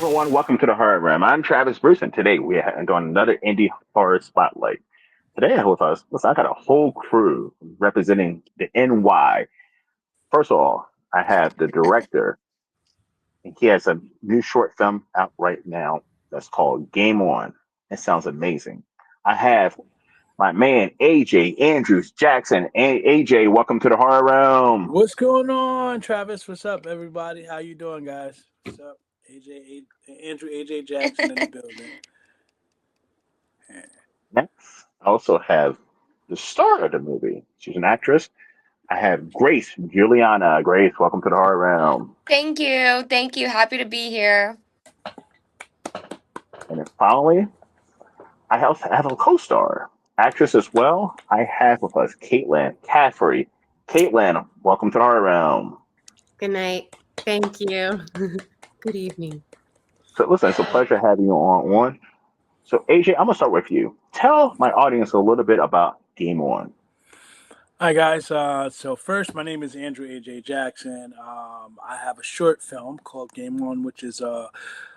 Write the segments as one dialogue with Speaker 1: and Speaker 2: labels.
Speaker 1: everyone. Welcome to the Horror Room. I'm Travis Bruce, and today we are doing another indie horror spotlight. Today, with us, listen, I got a whole crew representing the NY. First of all, I have the director, and he has a new short film out right now that's called Game On. It sounds amazing. I have my man AJ Andrews Jackson. And AJ, welcome to the Horror Room.
Speaker 2: What's going on, Travis? What's up, everybody? How you doing, guys? What's up, Andrew AJ Jackson in the building.
Speaker 1: Next, I also have the star of the movie. She's an actress. I have Grace Juliana. Grace, welcome to the Horror Realm.
Speaker 3: Thank you. Thank you. Happy to be here.
Speaker 1: And then finally, I also have a co-star, actress as well. I have with us Caitlin Caffrey. Caitlin, welcome to the Horror Realm.
Speaker 4: Good night. Thank you. Good evening.
Speaker 1: So listen, it's a pleasure having you on one. So AJ, I'm gonna start with you. Tell my audience a little bit about Game On.
Speaker 2: Hi, guys. So first, my name is Andrew AJ Jackson. I have a short film called Game On, which is a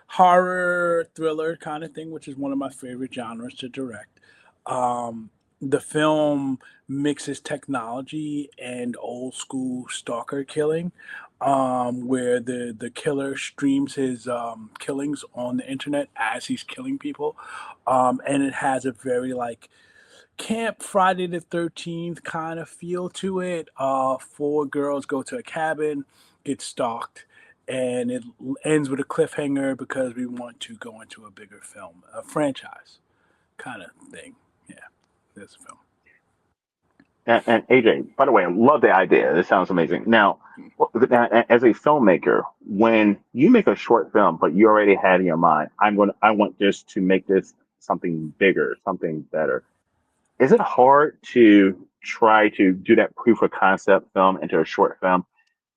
Speaker 2: horror thriller kind of thing, which is one of my favorite genres to direct. The film mixes technology and old school stalker killing, where the killer streams his killings on the internet as he's killing people, and it has a very like camp Friday the 13th kind of feel to it. Four girls go to a cabin, get stalked, and it ends with a cliffhanger because we want to go into a bigger film, a franchise kind of thing. Yeah, there's a film.
Speaker 1: And AJ, by the way, I love the idea. This sounds amazing. Now, as a filmmaker, when you make a short film, but you already had in your mind, I want this to make this something bigger, something better. Is it hard to try to do that proof of concept film into a short film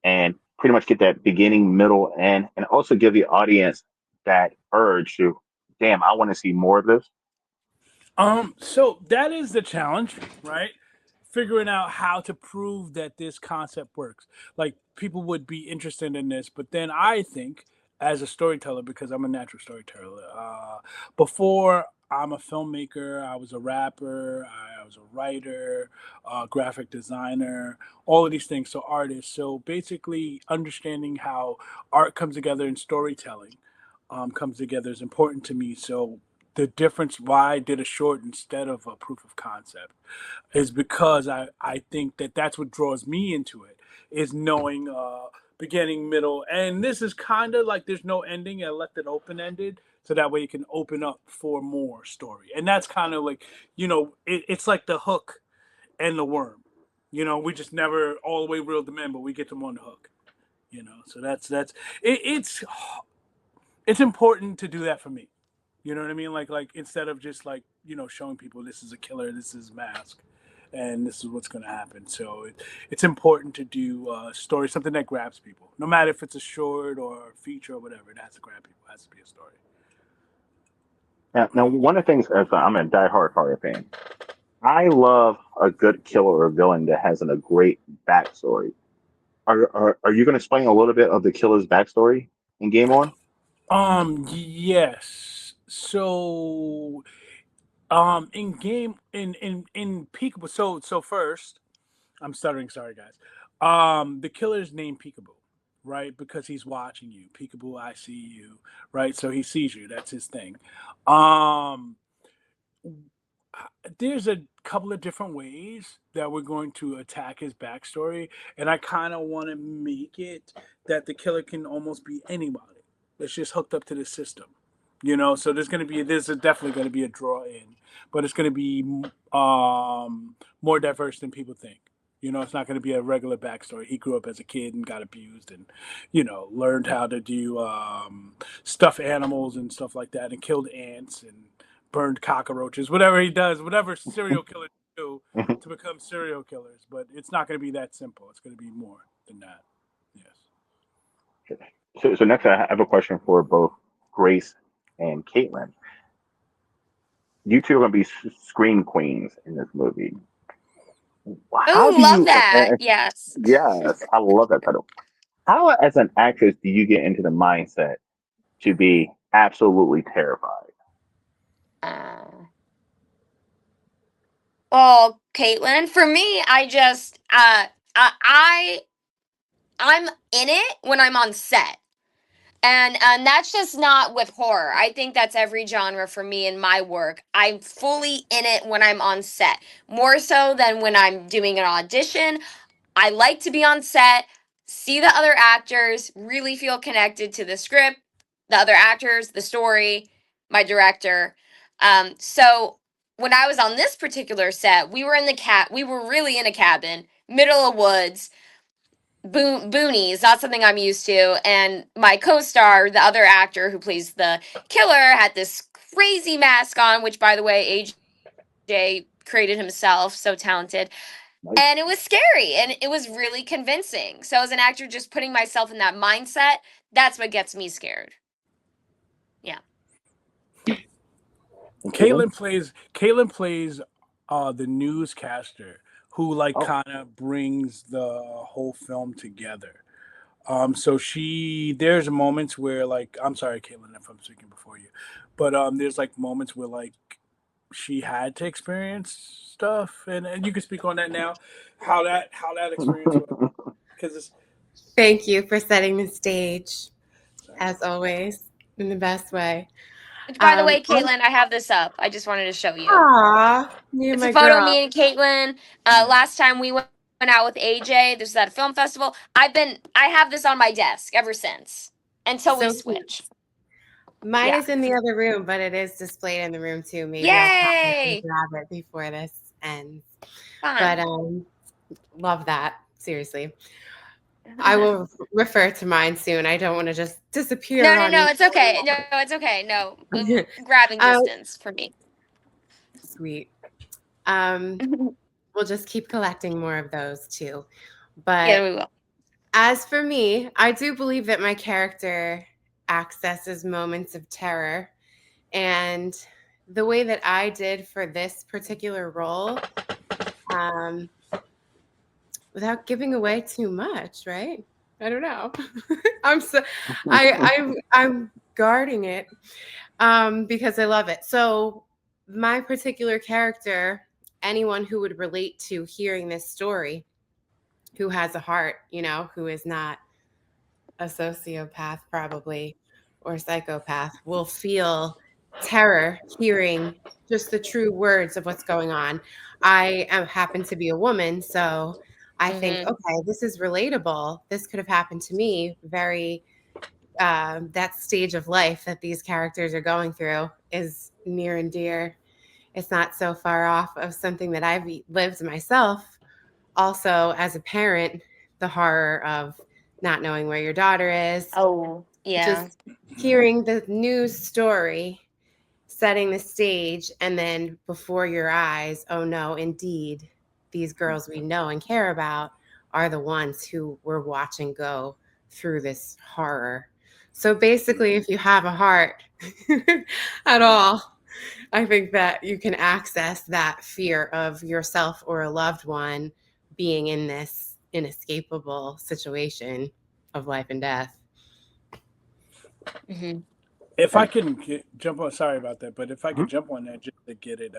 Speaker 1: and pretty much get that beginning, middle, end, and also give the audience that urge to, damn, I want to see more of this?
Speaker 2: So that is the challenge, right? Figuring out how to prove that this concept works. Like people would be interested in this, but then I think as a storyteller, because I'm a natural storyteller, before I'm a filmmaker, I was a rapper, I was a writer, graphic designer, all of these things. So artist. So basically understanding how art comes together and storytelling comes together is important to me. So the difference why I did a short instead of a proof of concept is because I think that that's what draws me into it is knowing beginning, middle, and this is kind of like there's no ending. I left it open ended so that way you can open up for more story, and that's kind of like it's like the hook and the worm. We just never all the way reeled them in, but we get them on the hook. So that's it's important to do that for me. You know what I mean? Like instead of just like showing people this is a killer, this is mask, and this is what's going to happen. So it's important to do a story, something that grabs people, no matter if it's a short or a feature or whatever. It has to grab people. It has to be a story.
Speaker 1: Now, one of the things, as I'm a diehard horror fan, I love a good killer or villain that has a great backstory. Are you going to explain a little bit of the killer's backstory in Game On?
Speaker 2: Yes. So in game in Peekaboo. So first, I'm stuttering. Sorry, guys. The killer's named Peekaboo, right? Because he's watching you. Peekaboo, I see you, right? So he sees you. That's his thing. Um, there's a couple of different ways that we're going to attack his backstory, and I kind of want to make it that the killer can almost be anybody that's just hooked up to the system. So there's definitely going to be a draw in, but it's going to be more diverse than people think. It's not going to be a regular backstory. He grew up as a kid and got abused, and learned how to do stuff animals and stuff like that, and killed ants and burned cockroaches. Whatever he does, whatever serial killers do to become serial killers. But it's not going to be that simple. It's going to be more than that. Yes.
Speaker 1: So next, I have a question for both Grace and Caitlin. You two are going to be scream queens in this movie. How
Speaker 3: Oh,
Speaker 1: do
Speaker 3: love
Speaker 1: you?
Speaker 3: that. Yes.
Speaker 1: Yes, I love that title. How, as an actress, do you get into the mindset? to be absolutely terrified?
Speaker 3: Uh, well, Caitlin, for me, I'm in it when I'm on set. And that's just not with horror. I think that's every genre for me in my work. I'm fully in it when I'm on set, more so than when I'm doing an audition. I like to be on set, see the other actors, really feel connected to the script, the other actors, the story, my director. So when I was on this particular set, we were really in a cabin, middle of woods, boonies, not something I'm used to. And my co-star, the other actor who plays the killer, had this crazy mask on, which by the way, AJ created himself, so talented.
Speaker 1: Like,
Speaker 3: And it was scary and it was really convincing. So as an actor, just putting myself in that mindset, that's what gets me scared. Yeah.
Speaker 2: Caitlin plays the newscaster who like
Speaker 1: Oh,
Speaker 2: kind of brings the whole film together. So there's moments where like I'm sorry, Caitlin, if I'm speaking before you, but there's like moments where like she had to experience stuff, and you can speak on that now, how that experience was because it's
Speaker 4: Thank you for setting the stage,
Speaker 2: sorry.
Speaker 4: as always, in the best way.
Speaker 3: Which, by the way, Caitlin, I have this up. I just wanted to show you.
Speaker 4: Aw, you
Speaker 3: It's a
Speaker 4: my
Speaker 3: photo of
Speaker 4: girl.
Speaker 3: me and Caitlin. Last time we went out with AJ, this was at a film festival. I have this on my desk ever since until we
Speaker 4: So
Speaker 3: switch.
Speaker 4: mine
Speaker 3: Yeah.
Speaker 4: is in the other room, but it is displayed in the room too. Maybe I'll pop up and
Speaker 3: Yay!
Speaker 4: grab it before this ends.
Speaker 3: Fun.
Speaker 4: But love that. Seriously. I will refer to mine soon. I don't want to just disappear
Speaker 3: No,
Speaker 4: on you.
Speaker 3: it's okay. No, it's okay. No, grabbing distance for me.
Speaker 4: Sweet. We'll just keep collecting more of those too. But
Speaker 3: Yeah, we will.
Speaker 4: as for me, I do believe that my character accesses moments of terror. And the way that I did for this particular role, without giving away too much, right? I don't know. I'm guarding it because I love it. So my particular character, anyone who would relate to hearing this story, who has a heart, who is not a sociopath probably or psychopath, will feel terror hearing just the true words of what's going on. Happen to be a woman, so I think, okay, this is relatable. This could have happened to me. That stage of life that these characters are going through is near and dear. It's not so far off of something that I've lived myself. Also, as a parent, the horror of not knowing where your daughter is.
Speaker 3: Oh, yeah.
Speaker 4: Just hearing the news story, setting the stage, and then before your eyes, oh no, indeed, these girls we know and care about are the ones who we're watching go through this horror. So basically, if you have a heart at all, I think that you can access that fear of yourself or a loved one being in this inescapable situation of life and death.
Speaker 2: If I can jump on, sorry about that, but if I could jump on that just to get it.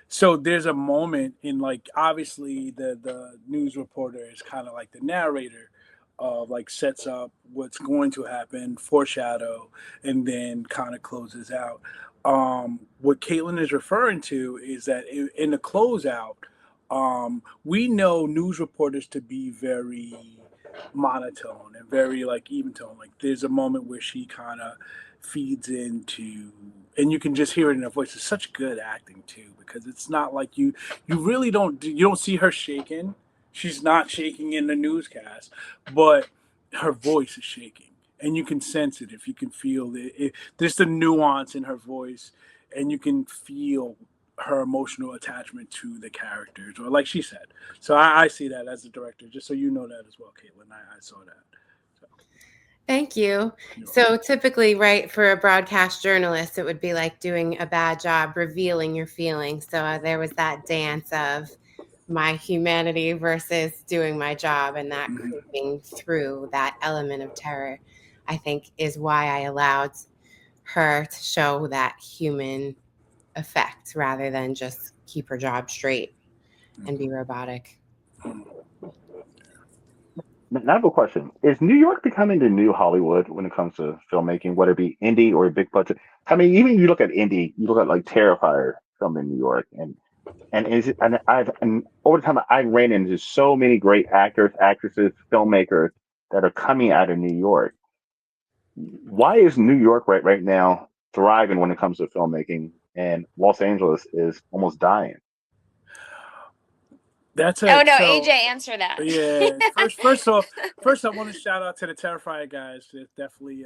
Speaker 2: So there's a moment in like, obviously the news reporter is kind of like the narrator of like sets up what's going to happen, foreshadow, and then kind of closes out. What Caitlin is referring to is that in the closeout, we know news reporters to be very monotone and very like even tone. Like there's a moment where she kind of feeds into, and you can just hear it in her voice. It's such good acting too, because it's not like you really don't see her shaking. She's not shaking in the newscast, but her voice is shaking, and you can sense it if you can feel it. There's the nuance in her voice, and you can feel her emotional attachment to the characters, or like she said. So I see that as a director, just so you know that as well, Caitlin. I saw that.
Speaker 4: Thank you. So typically, right, for a broadcast journalist, it would be like doing a bad job revealing your feelings. So there was that dance of my humanity versus doing my job, and that creeping through that element of terror, I think, is why I allowed her to show that human effect rather than just keep her job straight and be robotic.
Speaker 1: Now, I have a question. Is New York becoming the new Hollywood when it comes to filmmaking, whether it be indie or big budget? I mean, even you look at indie, you look at like Terrifier filmed in New York, and over time I ran into so many great actors, actresses, filmmakers that are coming out of New York. Why is New York right now thriving when it comes to filmmaking, and Los Angeles is almost dying?
Speaker 2: That's
Speaker 3: Oh
Speaker 2: it.
Speaker 3: no,
Speaker 2: So
Speaker 3: AJ, answer that.
Speaker 2: yeah, first off, first I want to shout out to the Terrifier guys. It's definitely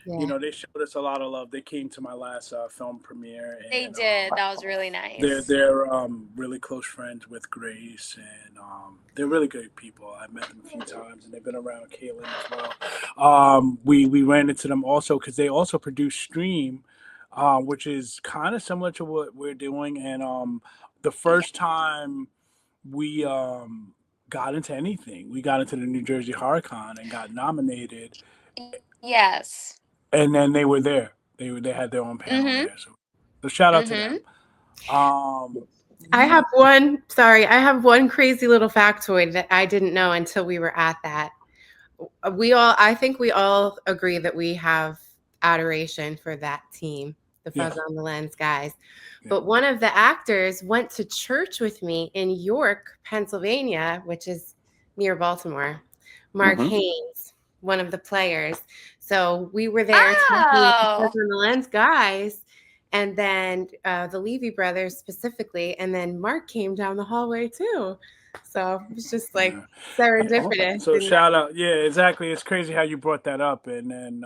Speaker 2: you
Speaker 4: Yeah.
Speaker 2: know, they showed us a lot of love. They came to my last film premiere,
Speaker 3: They
Speaker 2: and
Speaker 3: did. That was really nice.
Speaker 2: they're really close friends with Grace, and they're really good people. I've met them a few times, and they've been around Caitlin as well. We ran into them also because they also produce Stream, which is kind of similar to what we're doing. And the first time we got into anything, we got into the New Jersey HorrorCon and got nominated,
Speaker 3: Yes.
Speaker 2: and then they were there. They had their own panel
Speaker 3: Mm-hmm.
Speaker 2: there. So shout out to
Speaker 3: Mm-hmm.
Speaker 2: them. Um,
Speaker 4: I have one crazy little factoid that I didn't know until we were at that. I think we all agree that we have adoration for that team, the Fuzz
Speaker 2: Yeah.
Speaker 4: on the Lens guys.
Speaker 2: Yeah.
Speaker 4: But one of the actors went to church with me in York, Pennsylvania, which is near Baltimore. Mark
Speaker 1: Mhm.
Speaker 4: Haynes, one of the players. So we were there talking with the Fuzz
Speaker 3: Oh.
Speaker 4: on the Lens guys, and then the Levy brothers specifically, and then Mark came down the hallway too. So it was just like
Speaker 2: Yeah.
Speaker 4: serendipitous.
Speaker 2: So
Speaker 4: and
Speaker 2: shout out, yeah, exactly. It's crazy how you brought that up, and then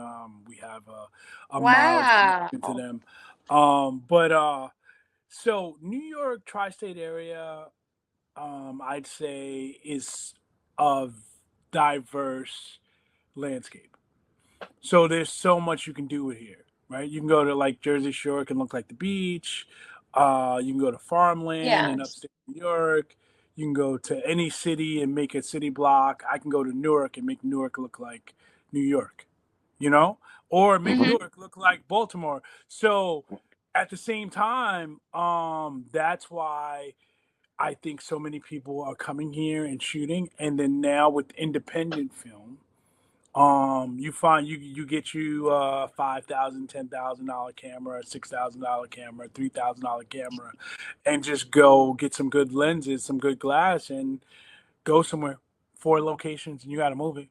Speaker 2: we have a mild
Speaker 3: Wow.
Speaker 2: connection to them. So New York tri-state area, I'd say is a diverse landscape. So there's so much you can do with here, right? You can go to like Jersey Shore, it can look like the beach. You can go to farmland
Speaker 3: Yeah.
Speaker 2: in upstate New York. You can go to any city and make a city block. I can go to Newark and make Newark look like New York, you know, or make
Speaker 3: Mm-hmm.
Speaker 2: Newark look like Baltimore. So at the same time, that's why I think so many people are coming here and shooting. And then now with independent film, you find you get you $5,000, $10,000 camera, $6,000 camera, $3,000 camera, and just go get some good lenses, some good glass, and go somewhere. 4 locations, and you got a movie.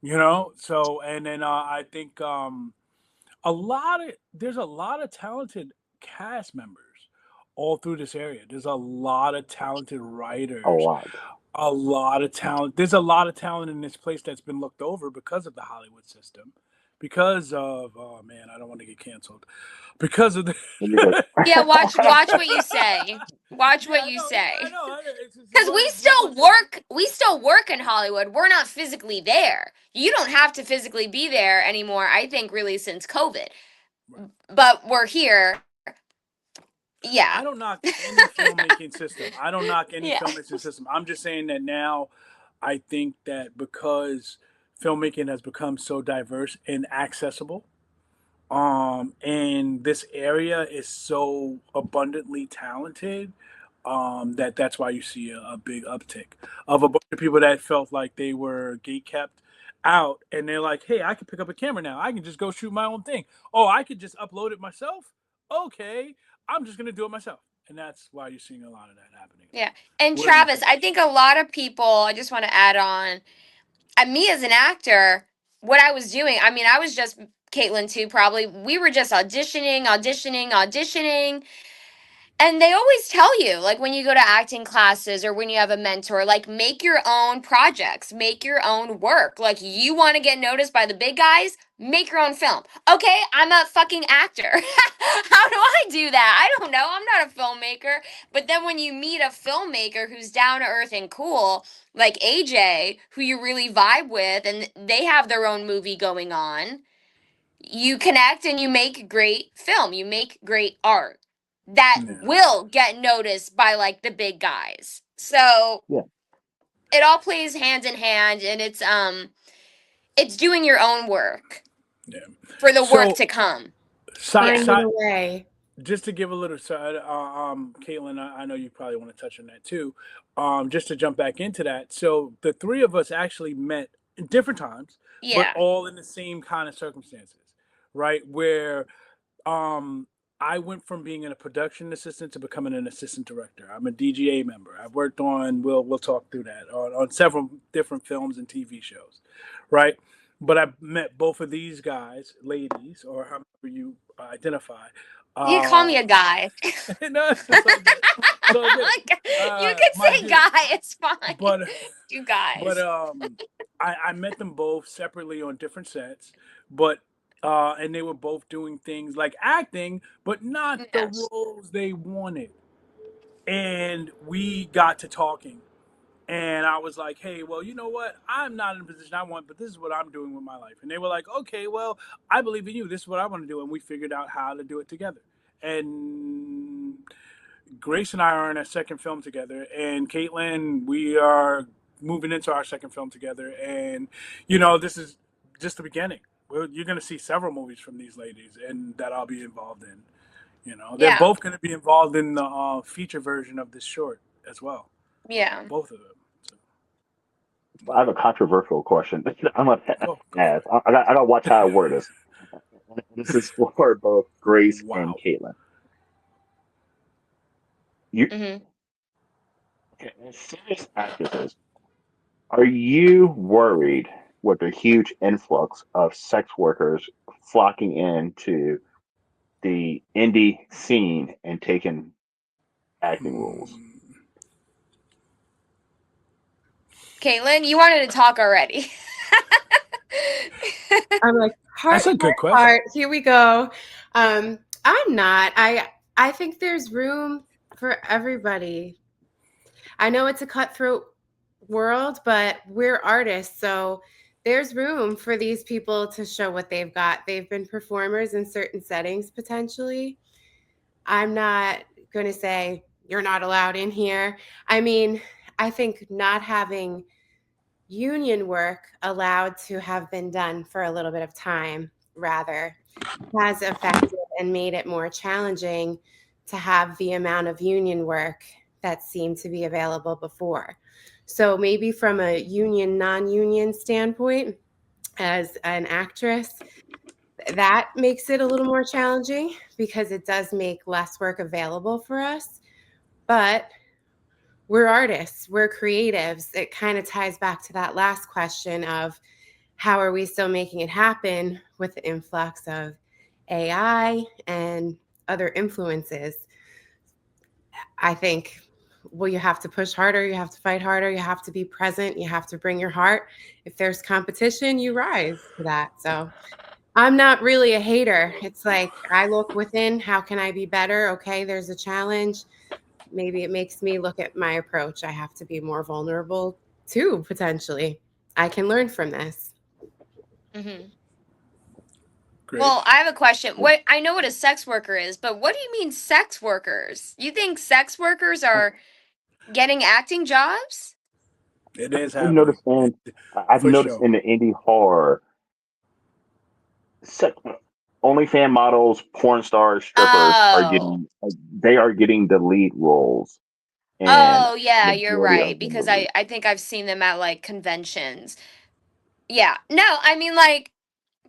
Speaker 2: You know. So and then I think there's a lot of talented cast members all through this area. There's a lot of talented
Speaker 1: A
Speaker 2: writers,
Speaker 1: lot.
Speaker 2: a lot of talent. There's a lot of talent in this place that's been looked over because of the Hollywood system, because of oh man, I don't want to get canceled, because of the
Speaker 1: You're good.
Speaker 3: Yeah, watch what you say. Watch
Speaker 2: yeah,
Speaker 3: what you
Speaker 2: I
Speaker 3: say.
Speaker 2: know. It's a
Speaker 3: Because
Speaker 2: lot
Speaker 3: we
Speaker 2: of
Speaker 3: still
Speaker 2: people say,
Speaker 3: work in Hollywood. We're not physically there. You don't have to physically be there anymore, I think, really, since COVID.
Speaker 2: right.
Speaker 3: But we're here. Yeah.
Speaker 2: I don't knock any filmmaking system. I don't knock any
Speaker 3: Yeah.
Speaker 2: filmmaking system. I'm just saying that now I think that because filmmaking has become so diverse and accessible, and this area is so abundantly talented, that's why you see a big uptick of a bunch of people that felt like they were gate kept out, and they're like, hey, I can pick up a camera now. I can just go shoot my own thing. Oh, I could just upload it myself. Okay, I'm just gonna do it myself, and that's why you're seeing a lot of that happening.
Speaker 3: Yeah. And
Speaker 2: We're in the
Speaker 3: Travis,
Speaker 2: same.
Speaker 3: I think a lot of people, I just want to add on, me as an actor, what I was doing, I mean, I was just Caitlin too, probably. We were just auditioning. And they always tell you, like when you go to acting classes or when you have a mentor, like make your own projects, make your own work. Like you want to get noticed by the big guys, make your own film. Okay, I'm a fucking actor. How do I do that? I don't know. I'm not a filmmaker. But then when you meet a filmmaker who's down to earth and cool, like AJ, who you really vibe with, and they have their own movie going on, you connect and you make great film. You make great art that
Speaker 2: Yeah.
Speaker 3: will get noticed by like the big guys. So
Speaker 1: Yeah.
Speaker 3: it all plays hand in hand, and it's doing your own work
Speaker 2: Yeah.
Speaker 3: for the work
Speaker 2: So
Speaker 3: to come.
Speaker 2: Side,
Speaker 4: find
Speaker 2: side,
Speaker 4: a way.
Speaker 2: just to give a little side, Caitlin, I know you probably want to touch on that too. Just to jump back into that. So the three of us actually met in different times, but
Speaker 3: Yeah.
Speaker 2: all in the same kind of circumstances, right? Where um, I went from being a production assistant to becoming an assistant director. I'm a DGA member. I've worked on, we'll talk through that, on several different films and TV shows, right? But I met both of these guys, ladies, or however you identify.
Speaker 3: You call me a
Speaker 2: Um,
Speaker 3: guy.
Speaker 2: no, it's all good. It's all good.
Speaker 3: You can
Speaker 2: My
Speaker 3: say
Speaker 2: dude.
Speaker 3: guy. It's fine.
Speaker 2: But
Speaker 3: You
Speaker 2: but
Speaker 3: guys.
Speaker 2: I met them both separately on different sets, but and they were both doing things like acting, but not the
Speaker 3: Yes.
Speaker 2: roles they wanted. And we got to talking, and I was like, "Hey, well, you know what? I'm not in a position I want, but this is what I'm doing with my life." And they were like, "Okay, well, I believe in you. This is what I want to do." And we figured out how to do it together. And Grace and I are in a second film together, and Caitlin, we are moving into our second film together. And this is just the beginning. You're going to see several movies from these ladies, and that I'll be involved in. They're
Speaker 3: Yeah.
Speaker 2: both going to be involved in the feature version of this short as well.
Speaker 3: Yeah.
Speaker 2: Both of them. So,
Speaker 1: I have a controversial question. I'm gonna
Speaker 2: go for
Speaker 1: ask.
Speaker 2: it.
Speaker 1: I gotta watch how I word this. This is for both Grace and
Speaker 2: Wow.
Speaker 1: Caitlin. You,
Speaker 3: Hmm.
Speaker 1: okay, as serious actresses, are you worried with the huge influx of sex workers flocking into the indie scene and taking acting roles?
Speaker 2: Hmm.
Speaker 3: Caitlin, you wanted to talk already.
Speaker 4: I'm like,
Speaker 2: That's a good question.
Speaker 4: Here we go. I'm not. I think there's room for everybody. I know it's a cutthroat world, but we're artists, so there's room for these people to show what they've got. They've been performers in certain settings potentially. I'm not going to say you're not allowed in here. I mean, I think not having union work allowed to have been done for a little bit of time rather has affected and made it more challenging to have the amount of union work that seemed to be available before. So maybe from a union non-union standpoint, as an actress, that makes it a little more challenging because it does make less work available for us. But we're artists, we're creatives. It kind of ties back to that last question of how are we still making it happen with the influx of AI and other influences? I think, well, you have to push harder, you have to fight harder, you have to be present, you have to bring your heart. If there's competition, you rise to that. So I'm not really a hater. It's like I look within, how can I be better? Okay, there's a challenge. Maybe it makes me look at my approach. I have to be more vulnerable too, potentially. I can learn from this.
Speaker 3: Hmm.
Speaker 2: Great.
Speaker 3: Well, I have a question. What I know what a sex worker is, but what do you mean sex workers? You think sex workers are getting acting jobs?
Speaker 2: It is
Speaker 1: I've
Speaker 2: happening.
Speaker 1: noticed in I've
Speaker 2: For
Speaker 1: noticed
Speaker 2: sure.
Speaker 1: in the indie horror, se- OnlyFans models, porn stars, strippers are
Speaker 3: Oh.
Speaker 1: getting they are getting the lead roles in
Speaker 3: Oh, yeah, you're
Speaker 1: majority
Speaker 3: right.
Speaker 1: of the
Speaker 3: Because
Speaker 1: movies.
Speaker 3: I think I've seen them at like conventions. Yeah. No, I mean like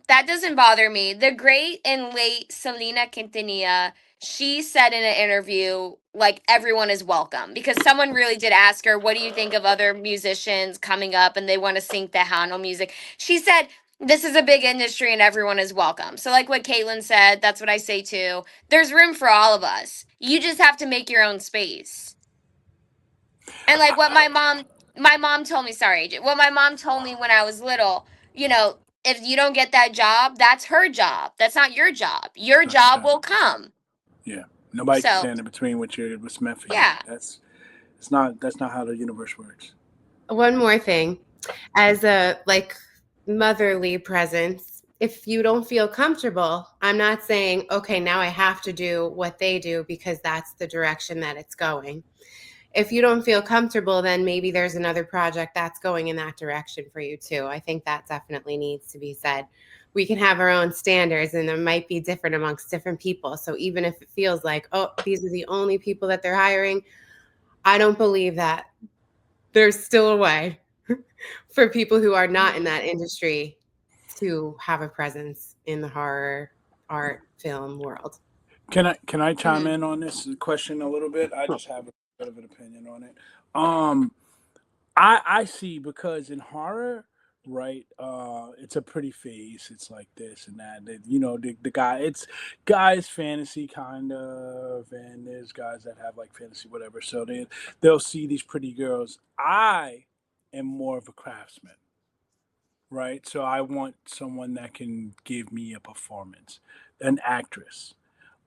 Speaker 3: that doesn't bother me. The great and late Selena Quintanilla, she said in an interview, like everyone is welcome because someone really did ask her, "What do you think of other musicians coming up and they want to sing Tejano music?" She said, "This is a big industry and everyone is welcome." So, like what Caitlin said, that's what I say too. There's room for all of us. You just have to make your own space. And like what my mom told me, sorry, AJ, what my mom told me when I was little, if you don't get that job, that's her job. That's not your job. Your
Speaker 2: That's
Speaker 3: job
Speaker 2: that.
Speaker 3: will come.
Speaker 2: Yeah. Nobody can
Speaker 3: So,
Speaker 2: stand in between what's meant for you.
Speaker 3: yeah.
Speaker 2: That's not how the universe works.
Speaker 4: One more thing, as a like motherly presence, if you don't feel comfortable, I'm not saying, okay, now I have to do what they do because that's the direction that it's going. If you don't feel comfortable, then maybe there's another project that's going in that direction for you too. I think that definitely needs to be said. we can have our own standards, and it might be different amongst different people. So even if it feels like, oh, these are the only people that they're hiring, I don't believe that. There's still a way for people who are not in that industry to have a presence in the horror art film world.
Speaker 2: Can I chime in on this question a little bit? I just have a bit of an opinion on it. I see, because in horror, right, it's a pretty face. It's like this and that. The guy, it's guys fantasy kind of, and there's guys that have like fantasy whatever. So they'll see these pretty girls. I am more of a craftsman, right? So I want someone that can give me a performance, an actress,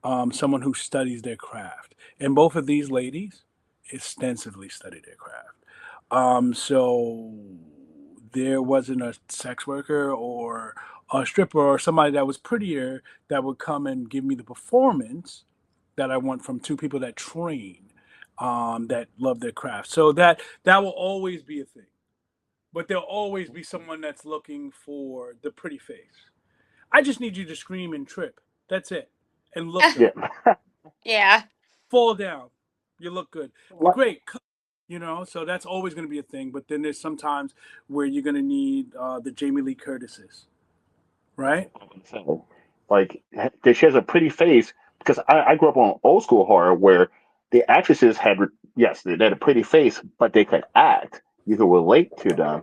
Speaker 2: someone who studies their craft. And both of these ladies extensively study their craft. So there wasn't a sex worker or a stripper or somebody that was prettier that would come and give me the performance that I want from two people that train, that love their craft. So that will always be a thing. But there'll always be someone that's looking for the pretty face. I just need you to scream and trip. That's it. And look good.
Speaker 1: Yeah.
Speaker 3: Yeah.
Speaker 2: Fall down. You look good.
Speaker 1: What-
Speaker 2: Great. So that's always going to be a thing. But then there's sometimes where you're going to need the Jamie Lee Curtises, right?
Speaker 1: So, like, she has a pretty face because I grew up on old school horror where the actresses had, yes, they had a pretty face, but they could act. You could relate to them.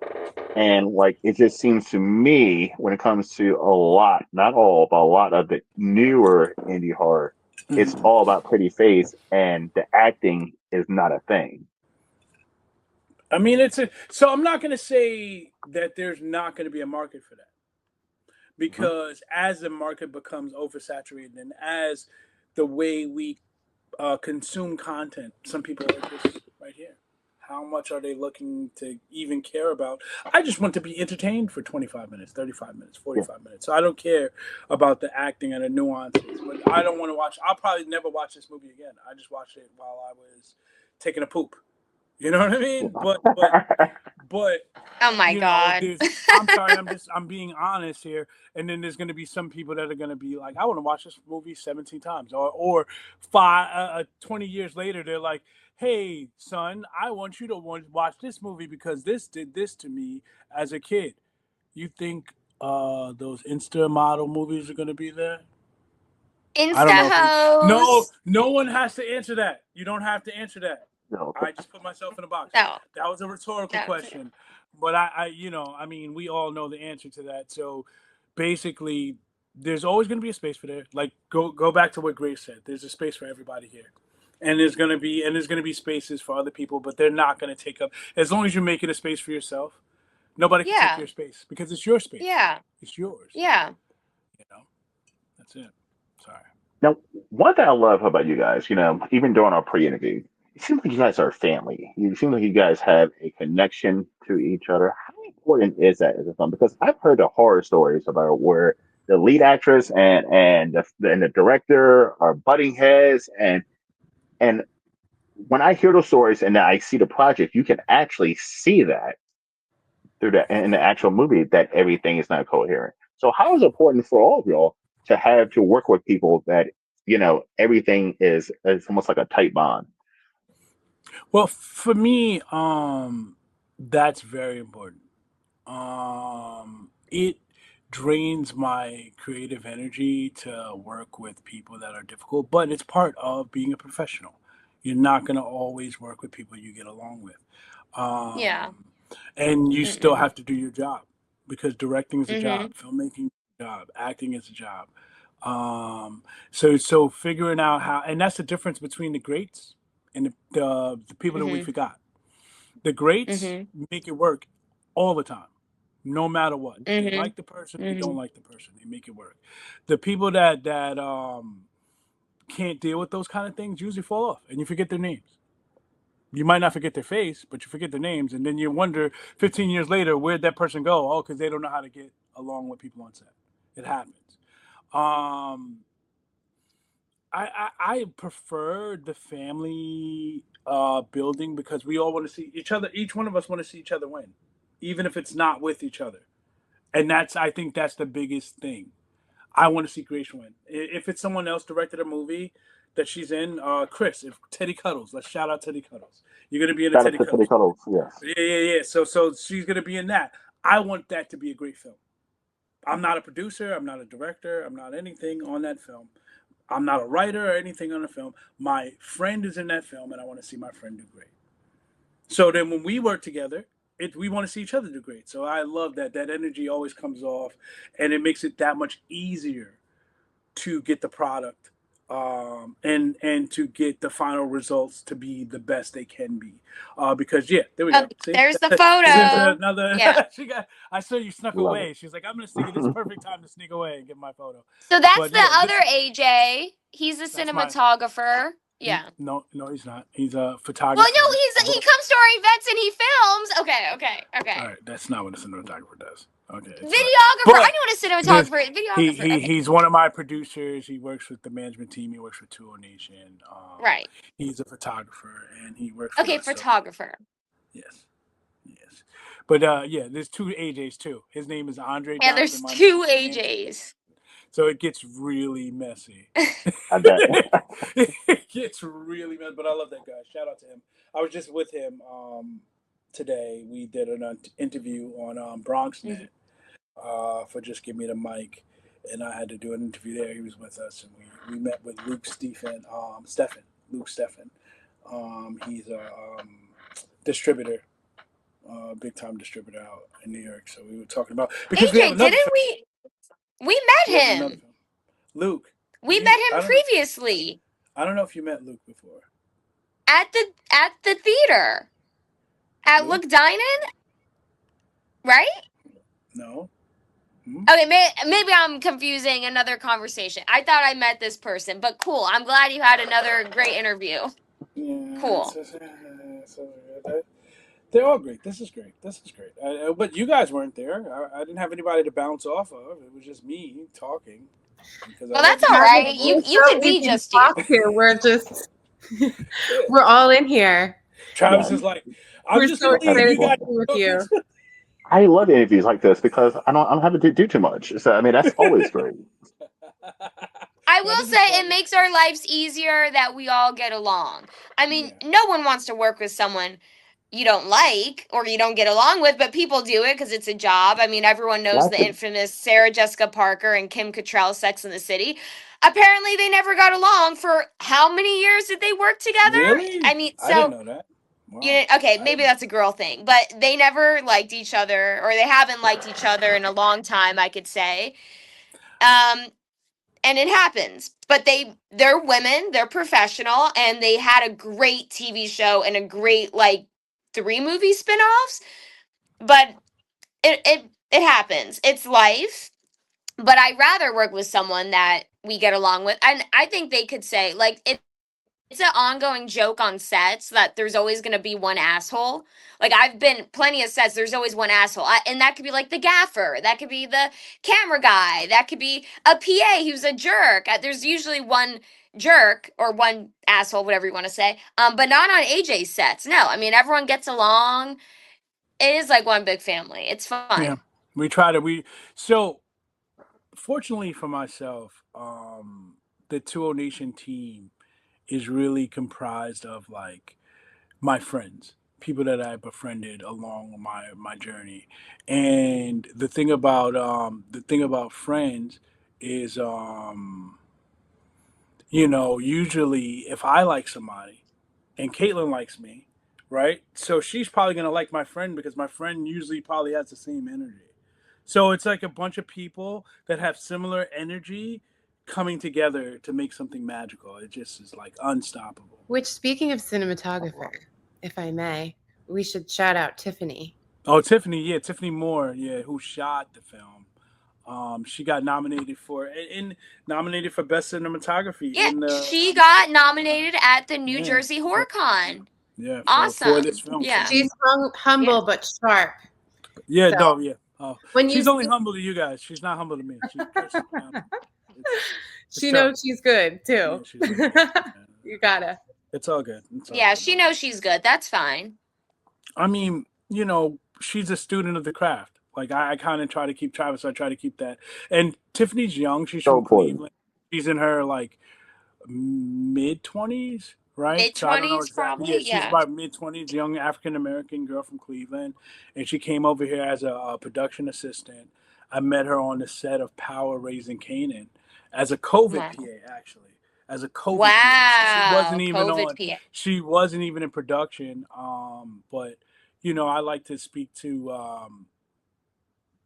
Speaker 1: And, like, it just seems to me when it comes to a lot, not all, but a lot of the newer indie horror, it's
Speaker 2: Mhm.
Speaker 1: all about pretty face and the acting is not a thing.
Speaker 2: I mean, so I'm not going to say that there's not going to be a market for that, because as the market becomes oversaturated and as the way we consume content, some people are just right here. How much are they looking to even care about? I just want to be entertained for 25 minutes, 35 minutes,
Speaker 1: Yeah.
Speaker 2: 45 minutes. So I don't care about the acting and the nuances, but I don't want to watch. I'll probably never watch this movie again. I just watched it while I was taking a poop. You know what I mean? But
Speaker 3: Oh my God.
Speaker 2: there's. I'm sorry. I'm being honest here. And then there's going to be some people that are going to be like, I want to watch this movie 17 times, or 20 years later, they're like, hey, son, I want you to watch this movie because this did this to me as a kid. You think those Insta model movies are going to be there? I don't know if no one has to answer that. You don't have to answer that.
Speaker 1: No.
Speaker 2: I just put myself in a box.
Speaker 3: No.
Speaker 2: That was a rhetorical
Speaker 3: No.
Speaker 2: question, but I mean, we all know the answer to that. So basically, there's always going to be a space for there. Like go back to what Grace said. There's a space for everybody here, and there's going to be spaces for other people, but they're not going to take up. As long as you're making a space for yourself, nobody can take
Speaker 3: Yeah.
Speaker 2: your space because it's your space.
Speaker 3: Yeah.
Speaker 2: It's yours.
Speaker 3: Yeah.
Speaker 2: That's it. Sorry.
Speaker 1: Now, one thing I love about you guys, even during our pre-interview, it seems like you guys are a family. You seem like you guys have a connection to each other. How important is that as a film? Because I've heard the horror stories about where the lead actress and the director are butting heads, and when I hear those stories and then I see the project, you can actually see that through the in the actual movie that everything is not coherent. So how is it important for all of y'all to have to work with people that everything is almost like a tight bond?
Speaker 2: Well, for me, that's very important. It drains my creative energy to work with people that are difficult, but it's part of being a professional. You're not going to always work with people you get along with.
Speaker 3: Yeah.
Speaker 2: And you still
Speaker 3: Mm-mm.
Speaker 2: have to do your job, because directing is a
Speaker 3: Mm-hmm.
Speaker 2: job, filmmaking is a job, acting is a job. So figuring out how, and that's the difference between the greats and the people that we
Speaker 3: Mm-hmm.
Speaker 2: forgot. The greats
Speaker 3: Mm-hmm.
Speaker 2: make it work all the time, no matter what. They
Speaker 3: Mm-hmm.
Speaker 2: like the person, they
Speaker 3: Mm-hmm.
Speaker 2: don't like the person. They make it work. The people that can't deal with those kind of things usually fall off, and you forget their names. You might not forget their face, but you forget their names, and then you wonder 15 years later where'd that person go? Oh, because they don't know how to get along with people on set. It happens. Um, I prefer the family building because we all want to see each other. Each one of us want to see each other win, even if it's not with each other. And I think that's the biggest thing. I want to see Grace win. If it's someone else directed a movie that she's in, Chris, if Teddy Cuddles, let's shout out Teddy Cuddles. You're gonna be in a
Speaker 1: Shout out
Speaker 2: Teddy
Speaker 1: to Teddy
Speaker 2: Cuddles.
Speaker 1: Cuddles. Yes.
Speaker 2: Yeah. So she's gonna be in that. I want that to be a great film. I'm not a producer. I'm not a director. I'm not anything on that film. I'm not a writer or anything on the film. My friend is in that film, and I want to see my friend do great. So then when we work together, we want to see each other do great. So I love that. That energy always comes off, and it makes it that much easier to get the product and to get the final results to be the best they can be. Because there we go. See?
Speaker 3: There's the
Speaker 2: This is
Speaker 3: photo.
Speaker 2: another.
Speaker 3: Yeah.
Speaker 2: I saw you snuck
Speaker 1: Love
Speaker 2: away.
Speaker 1: it.
Speaker 2: She's like, I'm gonna sneak it. This is perfect time to sneak away and get my photo.
Speaker 3: So that's
Speaker 2: But
Speaker 3: the
Speaker 2: yeah,
Speaker 3: other AJ. He's a
Speaker 2: That's my-
Speaker 3: cinematographer. Yeah.
Speaker 2: No, he's not. He's a
Speaker 3: Well,
Speaker 2: photographer.
Speaker 3: no, he comes to our events and he films. Okay.
Speaker 2: All right, that's not what a cinematographer does. Okay. it's
Speaker 3: Videographer.
Speaker 2: But
Speaker 3: I know what a cinematographer is. Videographer.
Speaker 2: He
Speaker 3: okay.
Speaker 2: he's one of my producers. He works with the management team. He works with 2O Nation.
Speaker 3: Right.
Speaker 2: He's a photographer and he works. For
Speaker 3: Okay,
Speaker 2: us, so-
Speaker 3: photographer.
Speaker 2: yes. But there's two AJs too. His name is Andre.
Speaker 3: Yeah,
Speaker 2: Johnson,
Speaker 3: there's
Speaker 2: my
Speaker 3: two
Speaker 2: name is
Speaker 3: AJs.
Speaker 2: So it gets really messy.
Speaker 1: I bet.
Speaker 2: It gets really messy, but I love that guy. Shout out to him. I was just with him today. We did an interview on BronxNet for Just Give Me the Mic, and I had to do an interview there. He was with us, and we met with Luke Steffen. He's a distributor, big time distributor out in New York. So we were talking about because we have
Speaker 3: AJ,
Speaker 2: another
Speaker 3: didn't we? We
Speaker 2: we
Speaker 3: met
Speaker 2: have another
Speaker 3: him.
Speaker 2: film. Luke.
Speaker 3: We
Speaker 2: You-
Speaker 3: met
Speaker 2: I
Speaker 3: him
Speaker 2: don't-
Speaker 3: previously
Speaker 2: I don't know if you met Luke before.
Speaker 3: at the theater at
Speaker 2: Luke?
Speaker 3: Look Dine-In, right?
Speaker 2: No.
Speaker 3: Okay, maybe I'm confusing another conversation. I thought I met this person, but cool. I'm glad you had another great interview.
Speaker 2: Yeah,
Speaker 3: Cool.
Speaker 2: They're all great. This is great. But you guys weren't there. I didn't have anybody to bounce off of. It was just me talking.
Speaker 3: Well, that's all right. You
Speaker 4: So
Speaker 3: could be
Speaker 4: easy to
Speaker 3: just you.
Speaker 4: talk to. We're just we're all in here.
Speaker 2: Travis
Speaker 1: Yeah.
Speaker 2: is like, I'm
Speaker 4: We're
Speaker 2: just
Speaker 4: so
Speaker 2: gonna leave
Speaker 4: excited
Speaker 2: you
Speaker 4: to
Speaker 2: guys.
Speaker 4: be with you.
Speaker 1: I love interviews like this because I don't have to do too much. So I mean, that's always great.
Speaker 3: I
Speaker 2: No,
Speaker 3: will
Speaker 2: this is
Speaker 3: say
Speaker 2: fun.
Speaker 3: it makes our lives easier that we all get along. I mean,
Speaker 2: Yeah.
Speaker 3: no one wants to work with someone you don't like or you don't get along with, but people do it because it's a job. I mean, everyone knows
Speaker 1: That's
Speaker 3: the
Speaker 1: a-
Speaker 3: infamous Sarah Jessica Parker and Kim Cattrall Sex in the City. Apparently, they never got along for how many years did they work together?
Speaker 2: Really?
Speaker 3: I mean,
Speaker 2: I
Speaker 3: so
Speaker 2: didn't know that. Wow.
Speaker 3: okay,
Speaker 2: I
Speaker 3: maybe
Speaker 2: didn't-
Speaker 3: that's a girl thing, but they never liked each other, or they haven't liked each other in a long time, I could say. And it happens, but they're women, they're professional, and they had a great TV show and a great 3 movie spin-offs. But it happens. It's life. But I'd rather work with someone that we get along with, and I think they could say it's an ongoing joke on sets that there's always going to be one asshole. Like, I've been plenty of sets, there's always one asshole. And that could be like the gaffer. That could be the camera guy. That could be a PA who's a jerk. There's usually one jerk or one asshole, whatever you want to say. But not on AJ's sets. No, I mean, everyone gets along. It is like one big family. It's fun.
Speaker 2: Yeah. We try to so fortunately for myself, the 2O Nation team is really comprised of my friends, people that I befriended along my journey. And the thing about friends is usually if I like somebody and Caitlin likes me, right? So she's probably gonna like my friend because my friend usually probably has the same energy. So it's like a bunch of people that have similar energy coming together to make something magical. It just is unstoppable.
Speaker 4: Which, speaking of cinematographer, if I may, we should shout out Tiffany.
Speaker 2: Oh, Tiffany Moore, who shot the film. She got nominated for best cinematography.
Speaker 3: Yeah, she got nominated at the New
Speaker 2: Yeah.
Speaker 3: Jersey HorrorCon.
Speaker 2: Yeah,
Speaker 3: Awesome.
Speaker 2: for this film.
Speaker 3: Yeah.
Speaker 4: She's humble but sharp.
Speaker 2: Yeah,
Speaker 4: So,
Speaker 2: no, yeah. Oh,
Speaker 4: When you
Speaker 2: she's only
Speaker 4: see-
Speaker 2: humble to you guys. She's not humble to me.
Speaker 4: she
Speaker 2: tough.
Speaker 4: knows she's good too. You gotta.
Speaker 2: It's all good. It's all
Speaker 3: Yeah,
Speaker 2: good.
Speaker 3: she knows she's good. That's fine.
Speaker 2: I mean, she's a student of the craft. Like I kind of try to keep Travis. I try to keep that. And Tiffany's young. She's
Speaker 1: So
Speaker 2: from
Speaker 1: important.
Speaker 2: Cleveland. She's in her like mid-20s, right?
Speaker 3: Mid
Speaker 2: So I don't know
Speaker 3: 20s,
Speaker 2: exactly. Yeah,
Speaker 3: probably.
Speaker 2: she's
Speaker 3: Yeah.
Speaker 2: about mid-20s, young African American girl from Cleveland, and she came over here as a production assistant. I met her on the set of Power Raising Canaan as a COVID
Speaker 3: Wow.
Speaker 2: PA, actually, as a COVID PA. So she wasn't
Speaker 3: Wow.
Speaker 2: even
Speaker 3: COVID
Speaker 2: on.
Speaker 3: PA.
Speaker 2: She wasn't even in production. But I like to speak to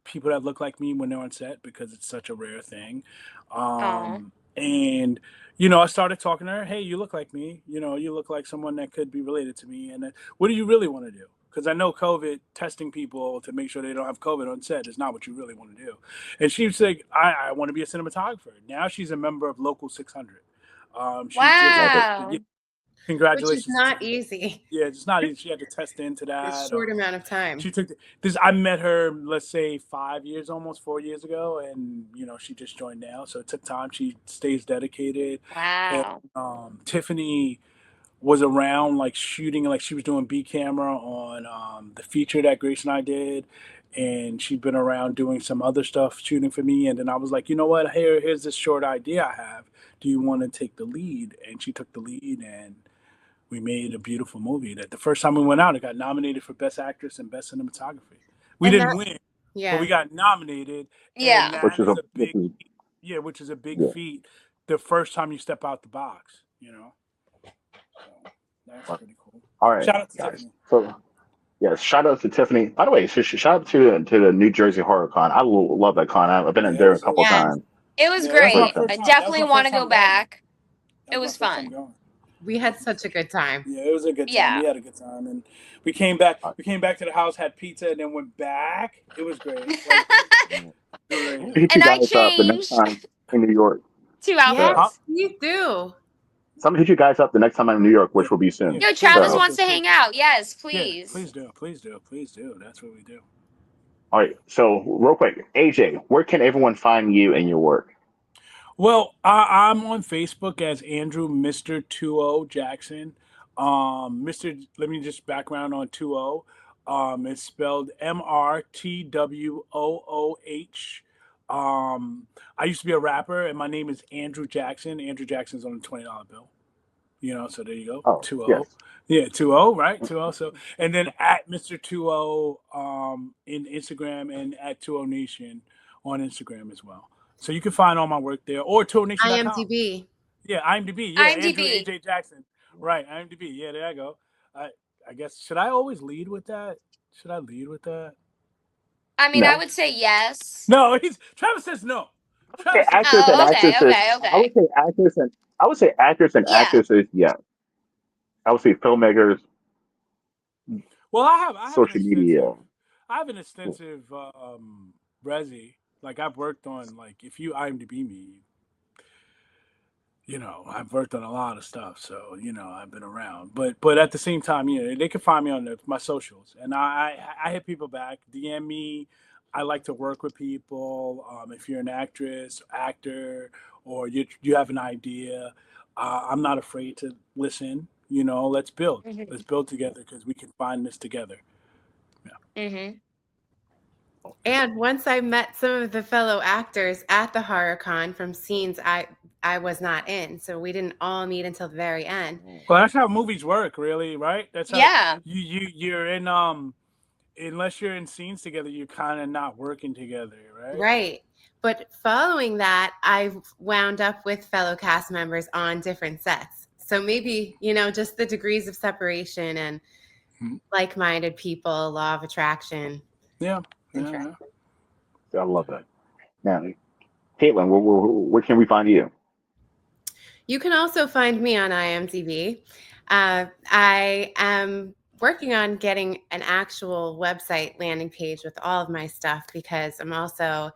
Speaker 2: people that look like me when they're on set because it's such a rare thing.
Speaker 3: Oh.
Speaker 2: And I started talking to her. Hey, you look like me. You look like someone that could be related to me. And what do you really want to do? Because I know COVID testing people to make sure they don't have COVID on set is not what you really want to do. And she was like, I want to be a cinematographer. Now she's a member of Local 600. She just
Speaker 1: Love it.
Speaker 3: Wow.
Speaker 4: Which is
Speaker 2: congratulations to
Speaker 4: not
Speaker 2: Tiffany.
Speaker 4: easy.
Speaker 2: Yeah, it's not easy. She had to test into
Speaker 4: In a
Speaker 2: that.
Speaker 4: short amount of time.
Speaker 2: She took this. I met her, let's say, 5 years, almost 4 years ago, and she just joined now. So it took time. She stays dedicated. And
Speaker 3: Wow.
Speaker 2: Tiffany was around, like shooting, like she was doing B camera on the feature that Grace and I did, and she'd been around doing some other stuff shooting for me. And then I was like, you know what? Here's this short idea I have. Do you want to take the lead? And she took the lead, and we made a beautiful movie that the first time we went out, it got nominated for Best Actress and Best Cinematography. We
Speaker 4: And
Speaker 2: didn't win, but we
Speaker 4: Yeah.
Speaker 2: got nominated, and
Speaker 3: Yeah.
Speaker 1: Which
Speaker 2: that
Speaker 1: is
Speaker 2: is a
Speaker 1: which
Speaker 2: big,
Speaker 1: is
Speaker 2: which is a big
Speaker 1: yeah.
Speaker 2: feat. The first time you step out the box, So that's pretty cool.
Speaker 1: All right,
Speaker 2: Shout out to
Speaker 1: guys.
Speaker 2: Tiffany.
Speaker 1: So yeah, shout out to Tiffany. By the way, shout out to the New Jersey Horror Con. I love that con. I've been in
Speaker 2: Yeah,
Speaker 1: there a
Speaker 2: that's
Speaker 1: couple
Speaker 2: it.
Speaker 4: Yes.
Speaker 1: times.
Speaker 3: It was
Speaker 2: Yeah, that was my
Speaker 1: Great
Speaker 3: great.
Speaker 1: time.
Speaker 2: first
Speaker 3: I
Speaker 2: time. That was
Speaker 3: definitely
Speaker 2: my
Speaker 3: want
Speaker 2: first
Speaker 3: to go
Speaker 2: time going.
Speaker 3: back.
Speaker 2: That
Speaker 3: It
Speaker 2: was
Speaker 3: was
Speaker 2: my first time
Speaker 3: fun.
Speaker 2: going.
Speaker 4: We had such a good time.
Speaker 2: Yeah, it was a good time.
Speaker 3: Yeah.
Speaker 2: We had a good time, and we came back.
Speaker 1: All
Speaker 2: We came back to the house, had pizza, and then went back. It was great. Like,
Speaker 1: right.
Speaker 2: great.
Speaker 1: Hit you
Speaker 3: And I
Speaker 1: guys up the next
Speaker 3: changed
Speaker 1: time in New York.
Speaker 3: 2
Speaker 4: Yes,
Speaker 2: Huh?
Speaker 3: outfits.
Speaker 4: you do.
Speaker 1: Some hit you guys up the next time I'm in New York,
Speaker 2: Yeah,
Speaker 1: which will be
Speaker 2: yeah.
Speaker 1: soon.
Speaker 3: Yo,
Speaker 2: Please
Speaker 3: Travis
Speaker 2: do.
Speaker 1: So,
Speaker 3: wants to
Speaker 2: Please
Speaker 3: hang
Speaker 2: do.
Speaker 3: out. Yes,
Speaker 2: Yeah,
Speaker 3: please.
Speaker 2: please do. Please do. Please do. That's what we do.
Speaker 1: all right. So, real quick, AJ, where can everyone find you and your work?
Speaker 2: Well, I'm on Facebook as Andrew Mr. 20 Jackson. Mr. Let me just background on 20. It's spelled MRTWOOH. I used to be a rapper, and my name is Andrew Jackson. Andrew Jackson's on a $20 bill. So there you go.
Speaker 1: Oh,
Speaker 2: 20.
Speaker 1: yes.
Speaker 2: Yeah, 20, right? 20. So, and then at Mr. 20 in Instagram, and at 20 Nation on Instagram as well. So you can find all my work there, or 20nation.com.
Speaker 4: IMDb.
Speaker 2: Yeah, IMDb. Yeah, Andrew
Speaker 3: IMDb.
Speaker 2: AJ Jackson. Right, IMDb. Yeah, there I go. I guess, should I always lead with that? Should I lead with that?
Speaker 3: I mean, I
Speaker 1: No.
Speaker 3: would say yes.
Speaker 2: No, Travis says no.
Speaker 1: Okay,
Speaker 2: Travis says no.
Speaker 1: actors and
Speaker 3: Oh, okay,
Speaker 1: actresses.
Speaker 3: okay,
Speaker 1: I would
Speaker 3: okay.
Speaker 1: say actors and I would say actors and
Speaker 3: Yeah.
Speaker 1: actresses. Yeah, I would say filmmakers,
Speaker 2: Well,
Speaker 1: social media.
Speaker 2: I have an extensive resi. Like I've worked on, like, if you IMDb me, I've worked on a lot of stuff. So I've been around. But at the same time, they can find me on my socials, and I hit people back, DM me. I like to work with people. If you're an actress, actor, or you have an idea, I'm not afraid to listen. Let's build. Let's
Speaker 3: Mhm.
Speaker 2: build together because we can find this together.
Speaker 3: Mhm.
Speaker 4: And once I met some of the fellow actors at the HorrorCon from scenes I was not in, so we didn't all meet until the very end.
Speaker 2: Well, that's how movies work, really, right? That's how
Speaker 3: Yeah.
Speaker 2: you're in. Unless you're in scenes together, you're kind of not working together, right?
Speaker 4: Right. But following that, I wound up with fellow cast members on different sets. So maybe, just the degrees of separation and
Speaker 2: Mhm.
Speaker 4: like-minded people, law of attraction.
Speaker 2: Yeah.
Speaker 4: Interesting.
Speaker 1: I love that. Now, Caitlin, where can we find you?
Speaker 4: You can also find me on IMDb. I am working on getting an actual website landing page with all of my stuff because I'm also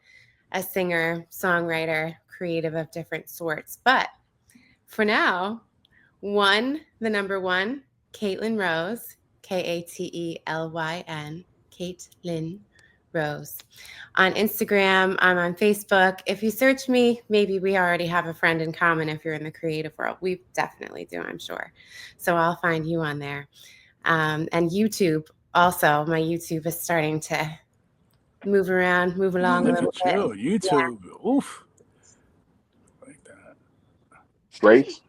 Speaker 4: a singer, songwriter, creative of different sorts. But for now, the number one, Caitlin Rose, Katelyn, Caitlin Rose. On Instagram, I'm on Facebook. If you search me, maybe we already have a friend in common if you're in the creative world. We definitely do, I'm sure. So I'll find you on there. And YouTube, also, my YouTube is starting to move around, move along a
Speaker 2: Look
Speaker 4: little
Speaker 2: at
Speaker 4: bit.
Speaker 2: you, YouTube. Oof. Like that.
Speaker 1: Grace.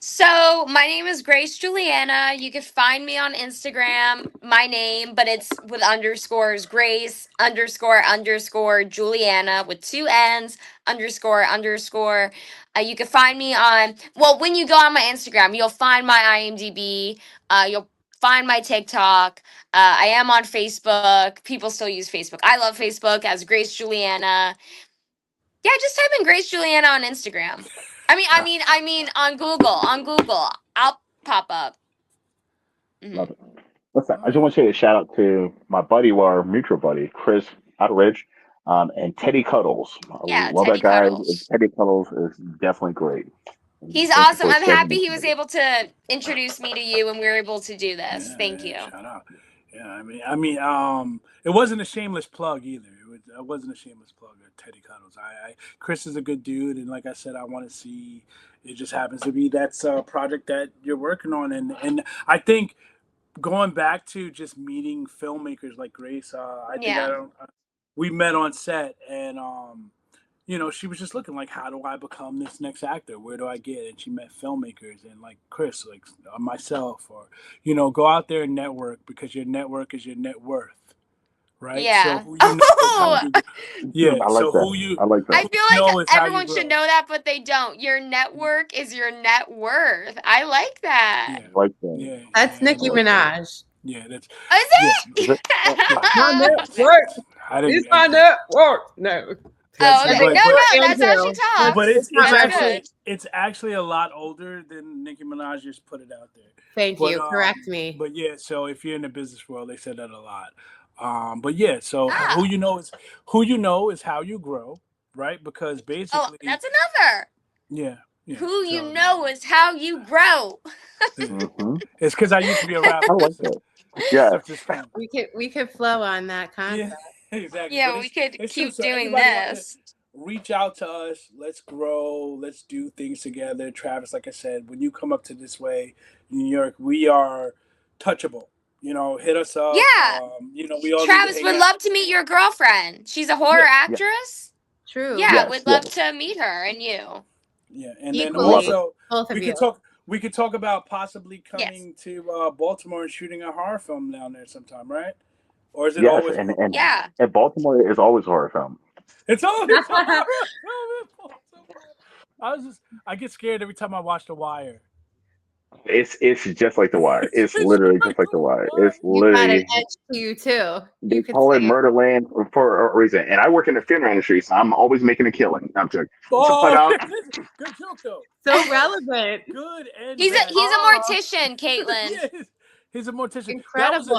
Speaker 3: So my name is Grace Juliana. You can find me on Instagram, my name, but it's with underscores, Grace __ Juliana with 2 N's __. You can find me on, well, when you go on my Instagram, you'll find my IMDb. You'll find my TikTok. I am on Facebook. People still use Facebook. I love Facebook as Grace Juliana. Yeah, just type in Grace Juliana on Instagram. I mean on Google. On Google, I'll pop up.
Speaker 1: Love
Speaker 3: Mhm.
Speaker 1: it. Listen, I just want to say a shout out to my buddy, our mutual buddy, Chris Outridge, and Teddy Cuddles. I
Speaker 3: Yeah,
Speaker 1: love that
Speaker 3: Teddy
Speaker 1: guy.
Speaker 3: Cuddles.
Speaker 1: Teddy Cuddles is definitely great.
Speaker 3: He's
Speaker 1: Thank you
Speaker 3: awesome.
Speaker 1: for
Speaker 3: I'm
Speaker 1: sharing
Speaker 3: happy
Speaker 1: this
Speaker 3: he was
Speaker 1: with me.
Speaker 3: able to introduce me to you and we were able to do this.
Speaker 2: Yeah,
Speaker 3: Thank
Speaker 2: yeah,
Speaker 3: you.
Speaker 2: shout out. Yeah, it wasn't a shameless plug either. It wasn't a shameless plug of Teddy Cuddles. Chris is a good dude, and like I said, I want to see. It just happens to be that's a project that you're working on, and I think going back to just meeting filmmakers like Grace, I think I
Speaker 3: Yeah.
Speaker 2: don't. We met on set, and she was just looking like, how do I become this next actor? Where do I get? And she met filmmakers and like Chris, like myself, or go out there and network because your network is your net worth, right? So
Speaker 3: Yeah.
Speaker 2: who you know is how
Speaker 3: Oh,
Speaker 2: you, yeah.
Speaker 1: I like
Speaker 2: So
Speaker 1: that. I like
Speaker 3: I
Speaker 1: that.
Speaker 2: who
Speaker 3: feel
Speaker 2: you
Speaker 3: like
Speaker 2: know is how you
Speaker 3: everyone should
Speaker 2: grow.
Speaker 3: know that, but they don't. Your network is your net worth. I like that.
Speaker 2: Yeah,
Speaker 1: I like that.
Speaker 2: yeah,
Speaker 4: That's
Speaker 2: yeah,
Speaker 1: I
Speaker 4: Nicki
Speaker 1: like that.
Speaker 4: Minaj.
Speaker 2: yeah. That's
Speaker 3: Is
Speaker 2: yeah,
Speaker 1: Is it?
Speaker 3: it?
Speaker 1: Yeah.
Speaker 4: My
Speaker 2: yeah.
Speaker 4: network.
Speaker 2: I
Speaker 4: It's
Speaker 2: didn't.
Speaker 4: my network. No.
Speaker 2: That's
Speaker 3: Oh, okay.
Speaker 2: but
Speaker 3: No,
Speaker 2: but
Speaker 3: no,
Speaker 4: And
Speaker 3: that's how she
Speaker 4: Jill. That's,
Speaker 2: but
Speaker 3: talks.
Speaker 2: it's
Speaker 4: it's not
Speaker 2: it's
Speaker 3: That's
Speaker 4: my
Speaker 2: actually
Speaker 3: good.
Speaker 4: voice.
Speaker 2: it's actually a lot older than Nicki Minaj just put it out there.
Speaker 4: Thank
Speaker 2: But
Speaker 4: you. Correct me.
Speaker 2: but yeah, so if you're in the business world, they said that a lot. But yeah, so
Speaker 3: Ah.
Speaker 2: who you know is how you grow, right? Because
Speaker 3: Oh,
Speaker 2: basically,
Speaker 3: that's another.
Speaker 2: yeah, yeah.
Speaker 3: Who you
Speaker 2: So
Speaker 3: know is how you grow.
Speaker 2: yeah.
Speaker 1: Hmm.
Speaker 2: It's because I used to be a
Speaker 1: I
Speaker 2: rapper,
Speaker 1: like
Speaker 2: so
Speaker 1: that. Yeah.
Speaker 2: stuff just came.
Speaker 4: We could flow on that
Speaker 2: Yeah,
Speaker 4: concept.
Speaker 2: exactly. But
Speaker 3: Yeah, we could
Speaker 2: it's true.
Speaker 3: keep
Speaker 2: So
Speaker 3: doing
Speaker 2: everybody out there,
Speaker 3: this.
Speaker 2: reach out to us. Let's grow. Let's do things together. Travis, like I said, when you come up to this way, New York, we are touchable. Hit us up.
Speaker 3: Yeah.
Speaker 2: We all need to
Speaker 3: Travis
Speaker 2: hang
Speaker 3: would
Speaker 2: out.
Speaker 3: love to meet your girlfriend. She's a horror
Speaker 2: Yeah,
Speaker 1: Yeah.
Speaker 3: actress.
Speaker 4: True.
Speaker 3: Yeah,
Speaker 1: Yes.
Speaker 3: we'd
Speaker 1: Yes.
Speaker 3: love to meet her and you.
Speaker 2: yeah. And then
Speaker 1: Love it.
Speaker 4: Equally,
Speaker 2: also
Speaker 4: both of
Speaker 2: we
Speaker 4: you.
Speaker 2: could talk. We could talk about possibly
Speaker 3: Yes.
Speaker 2: coming to Baltimore and shooting a horror film down there sometime, right? Or is it
Speaker 1: Yes.
Speaker 2: always
Speaker 1: And
Speaker 3: Yeah.
Speaker 1: and Baltimore is always a horror film.
Speaker 2: It's always horror film in Baltimore. I get scared every time I watch The Wire.
Speaker 1: It's just like The Wire. It's
Speaker 2: It's
Speaker 1: literally
Speaker 2: like
Speaker 1: just like
Speaker 2: The
Speaker 1: The Wire. It's
Speaker 2: Wire.
Speaker 4: You got an
Speaker 1: literally
Speaker 4: edge to you too.
Speaker 1: they
Speaker 4: You could
Speaker 1: call it
Speaker 4: say
Speaker 1: Murderland for a reason. And I work in the funeral industry, so I'm always making a killing. I'm joking. But
Speaker 2: Oh, good joke though.
Speaker 4: so relevant.
Speaker 2: Good and
Speaker 3: He's a
Speaker 2: bad.
Speaker 3: he's a mortician, Caitlin.
Speaker 2: Yeah, he's a mortician.
Speaker 4: Incredible.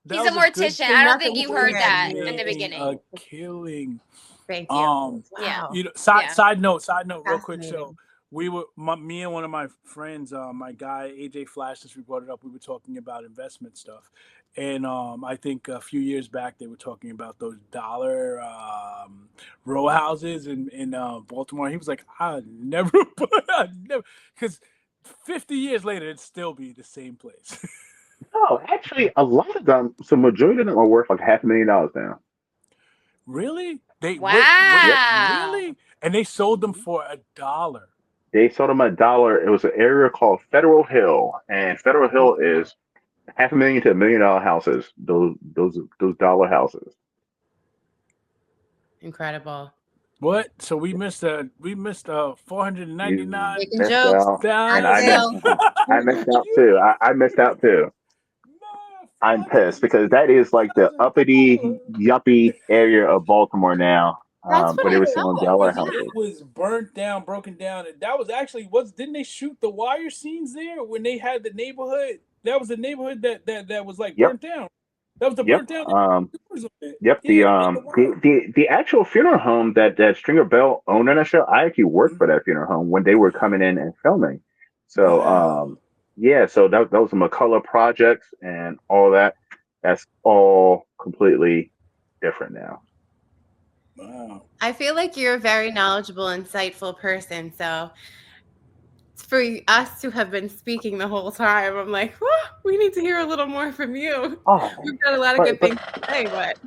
Speaker 2: That
Speaker 3: He's
Speaker 2: was
Speaker 3: a
Speaker 2: a good.
Speaker 3: mortician.
Speaker 4: You're
Speaker 3: I don't
Speaker 4: nothing
Speaker 3: think you
Speaker 4: to
Speaker 3: heard
Speaker 4: wear.
Speaker 3: that
Speaker 4: You're
Speaker 3: in the
Speaker 4: amazing.
Speaker 2: A
Speaker 3: beginning.
Speaker 2: killing.
Speaker 4: Thank you.
Speaker 3: Yeah.
Speaker 4: Wow.
Speaker 2: Side
Speaker 3: Yeah.
Speaker 2: side note, real quick. So
Speaker 4: Fascinating.
Speaker 2: me and one of my friends, my guy AJ Flash, since we brought it up, we were talking about investment stuff, and I think a few years back they were talking about those dollar row houses in Baltimore. He was like, I never, because 50 years later it'd still be the same place.
Speaker 1: no, actually, a lot of them, so majority of them are worth like $500,000 now.
Speaker 2: Really? They
Speaker 1: Yep.
Speaker 3: Wow.
Speaker 2: really? And they sold them for $1.
Speaker 1: They sold them $1. It was an area called Federal Hill, and Federal Hill is $500,000 to $1 million houses. Those dollar houses.
Speaker 4: Incredible.
Speaker 2: What? So we missed 499
Speaker 1: You
Speaker 4: Making
Speaker 1: missed
Speaker 4: jokes.
Speaker 1: out, and
Speaker 2: thousand.
Speaker 1: I missed.
Speaker 4: Still.
Speaker 1: I missed out too. I missed out too. I'm pissed because that is like the uppity, yuppie area of Baltimore now.
Speaker 4: That's what
Speaker 1: But they
Speaker 4: I
Speaker 1: were
Speaker 4: felt
Speaker 1: selling
Speaker 4: like.
Speaker 1: dollar
Speaker 2: It
Speaker 1: houses.
Speaker 2: was burnt down, broken down, and that was actually didn't they shoot the Wire scenes there when they had the neighborhood? That was the neighborhood that was like
Speaker 1: Yep.
Speaker 2: burnt down. That was the
Speaker 1: Yep.
Speaker 2: burnt down.
Speaker 1: Yep.
Speaker 2: Yeah, in the Wire.
Speaker 1: The actual funeral home that Stringer Bell owned on that show, I actually worked for that funeral home when they were coming in and filming. So
Speaker 2: Wow.
Speaker 1: yeah, so that was the McCullough projects and all that. That's all completely different now.
Speaker 2: Wow.
Speaker 4: I feel like you're a very knowledgeable, insightful person. So for us to have been speaking the whole time, I'm like, we need to hear a little more from you.
Speaker 1: Oh,
Speaker 4: We've got a lot of good
Speaker 1: but
Speaker 4: things to say, but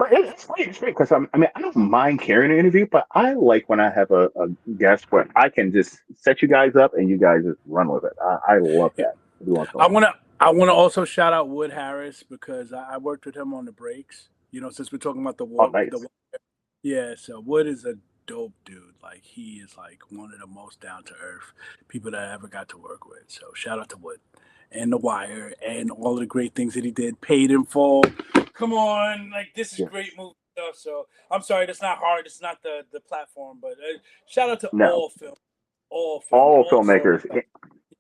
Speaker 1: but it's great because I mean, I don't mind carrying an interview, but I like when I have a guest where I can just set you guys up and you guys just run with it. I love
Speaker 2: Yeah.
Speaker 1: that every once in a
Speaker 2: I
Speaker 1: while.
Speaker 2: want to. I want to also shout out Wood Harris because I worked with him on the breaks. Since we're talking about the
Speaker 1: Oh,
Speaker 2: war,
Speaker 1: nice.
Speaker 2: yeah. So Wood is a dope dude. Like he is like one of the most down to earth people that I ever got to work with. So shout out to Wood and The Wire and all the great things that he did. Paid in Full. Come on, like this is
Speaker 1: Yes.
Speaker 2: great movie stuff. So I'm sorry, that's not hard. It's not the platform, but shout out to
Speaker 1: No, all
Speaker 2: all
Speaker 1: filmmakers,
Speaker 2: storytellers,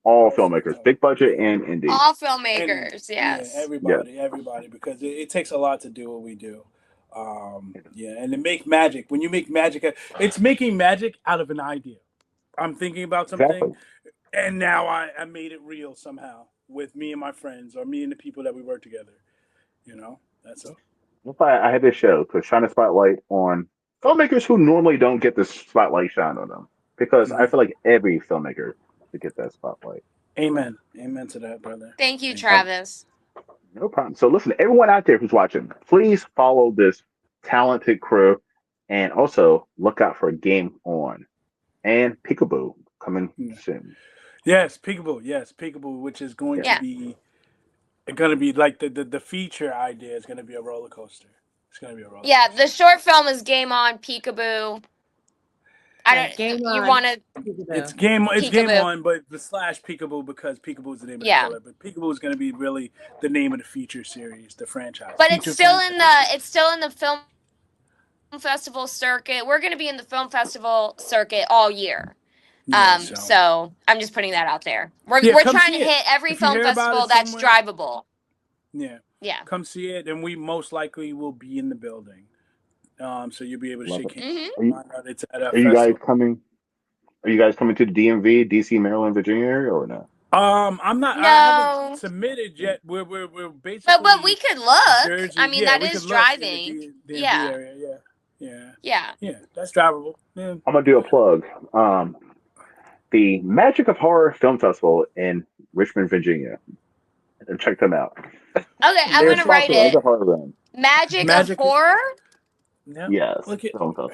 Speaker 1: all
Speaker 2: all
Speaker 1: filmmakers,
Speaker 2: storytellers.
Speaker 1: big budget
Speaker 2: Yeah.
Speaker 1: and indie.
Speaker 3: All
Speaker 2: And
Speaker 3: filmmakers,
Speaker 2: yeah,
Speaker 3: yes.
Speaker 1: Yes.
Speaker 2: everybody, because it takes a lot to do what we do. Yeah, and to make magic, when you make magic, it's making magic out of an idea. I'm thinking about something,
Speaker 1: Exactly.
Speaker 2: and now I made it real somehow with me and my friends, or me and the people that we work together. That's all.
Speaker 1: That's why I had this show to shine a spotlight on filmmakers who normally don't get the spotlight shine on them. Because I
Speaker 2: Mhm.
Speaker 1: feel like every filmmaker should get that spotlight.
Speaker 2: Amen. Amen to that, brother.
Speaker 3: Thank you,
Speaker 2: Thank you.
Speaker 3: Travis.
Speaker 1: No problem. So listen, everyone out there who's watching, please follow this talented crew and also look out for Game On and Peekaboo coming
Speaker 2: Yeah.
Speaker 1: soon.
Speaker 2: Yes, Peekaboo, which is going
Speaker 1: Yeah.
Speaker 2: to be like the feature idea is going to be a roller coaster. It's going to be a roller
Speaker 3: Yeah,
Speaker 2: coaster.
Speaker 3: the short film is Game On, Peekaboo. I
Speaker 4: Yeah,
Speaker 3: don't.
Speaker 4: Game
Speaker 3: You
Speaker 4: On.
Speaker 3: want to
Speaker 2: It's
Speaker 4: Peekaboo.
Speaker 2: game
Speaker 3: Peekaboo?
Speaker 2: on, but the slash Peekaboo because Peekaboo is the name of the
Speaker 3: Yeah,
Speaker 2: color. But Peekaboo is going to be really the name of the feature series, the franchise.
Speaker 3: but
Speaker 2: Feature franchise.
Speaker 3: it's still in the film festival circuit. We're going to be in the film festival circuit all year.
Speaker 2: Yeah,
Speaker 3: So I'm just putting that out there. We're
Speaker 2: come
Speaker 3: trying to
Speaker 2: see it.
Speaker 3: hit every
Speaker 2: If you
Speaker 3: film
Speaker 2: hear about
Speaker 3: festival
Speaker 2: it
Speaker 3: that's
Speaker 2: somewhere,
Speaker 3: drivable.
Speaker 2: yeah,
Speaker 3: Yeah.
Speaker 2: come see it, and we most likely will be in the building. So you'll be able to
Speaker 1: Love
Speaker 2: shake
Speaker 1: it.
Speaker 2: hands.
Speaker 3: Mm-hmm.
Speaker 1: Are you,
Speaker 2: Find out it's at a
Speaker 1: are you guys
Speaker 2: festival.
Speaker 1: coming? Are you guys coming to the DMV, DC, Maryland, Virginia area or no?
Speaker 2: I'm not. I haven't
Speaker 3: No,
Speaker 2: submitted yet. We're
Speaker 3: but
Speaker 2: basically
Speaker 3: we could look.
Speaker 2: Jersey.
Speaker 3: I mean,
Speaker 2: Yeah,
Speaker 3: that
Speaker 2: we could
Speaker 3: is
Speaker 2: look in the
Speaker 3: driving.
Speaker 2: DMV
Speaker 3: Yeah.
Speaker 2: area. Yeah.
Speaker 3: Yeah.
Speaker 2: That's drivable. Yeah.
Speaker 1: I'm gonna do a plug. The Magic of Horror Film Festival in Richmond, Virginia. And check them out.
Speaker 3: Okay, I'm
Speaker 1: They're
Speaker 3: gonna write
Speaker 1: sponsored as
Speaker 3: it.
Speaker 1: a horror room.
Speaker 3: Magic of
Speaker 2: Magic.
Speaker 3: Horror.
Speaker 2: Yeah.
Speaker 1: Yes,
Speaker 2: Look at.
Speaker 1: film festival.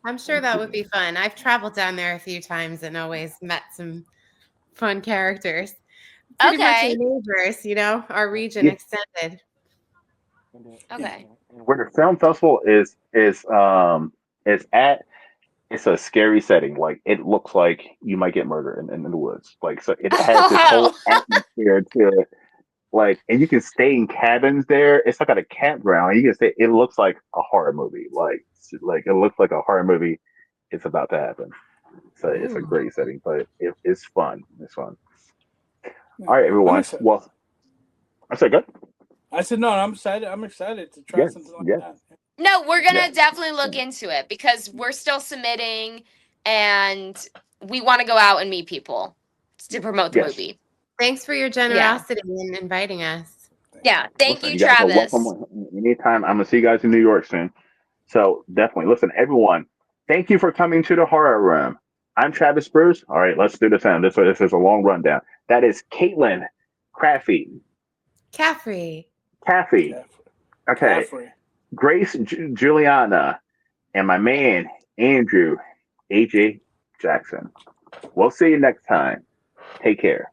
Speaker 4: I'm sure that would be fun. I've traveled down there a few times and always met some fun characters. Pretty much
Speaker 3: Okay.
Speaker 4: our neighbors, our region
Speaker 1: Yeah.
Speaker 4: extended.
Speaker 3: Okay.
Speaker 1: Where the film festival is at, it's a scary setting. Like it looks like you might get murdered in the woods. Like so, it has this whole atmosphere to it. Like, and you can stay in cabins there. It's like at a campground. You can stay. It looks like a horror movie. Like it looks like a horror movie. It's about to happen. So it's a
Speaker 4: Ooh.
Speaker 1: great setting, but it's fun. It's fun.
Speaker 2: Yeah.
Speaker 1: All right,
Speaker 2: I'm
Speaker 1: everyone.
Speaker 2: excited.
Speaker 1: Well, I said good.
Speaker 2: I said no. I'm excited. I'm excited to try
Speaker 1: Yes,
Speaker 2: something like
Speaker 1: yes,
Speaker 2: that.
Speaker 3: No, we're gonna
Speaker 1: yes.
Speaker 3: definitely look into it because we're still submitting, and we want to go out and meet people to promote the
Speaker 1: Yes.
Speaker 3: movie.
Speaker 4: Thanks for your generosity in inviting us.
Speaker 3: Yeah. Thank
Speaker 1: Listen,
Speaker 3: you,
Speaker 1: guys are
Speaker 3: Travis.
Speaker 1: welcome anytime. I'm gonna see you guys in New York soon. So definitely listen, everyone. Thank you for coming to the horror room. I'm Travis Bruce. All right, let's do the sound. This is a long rundown. That is Caitlin Craffy.
Speaker 4: Caffrey.
Speaker 1: Caffey. Okay.
Speaker 2: Caffrey.
Speaker 1: Grace Juliana. And my man, Andrew AJ Jackson. We'll see you next time. Take care.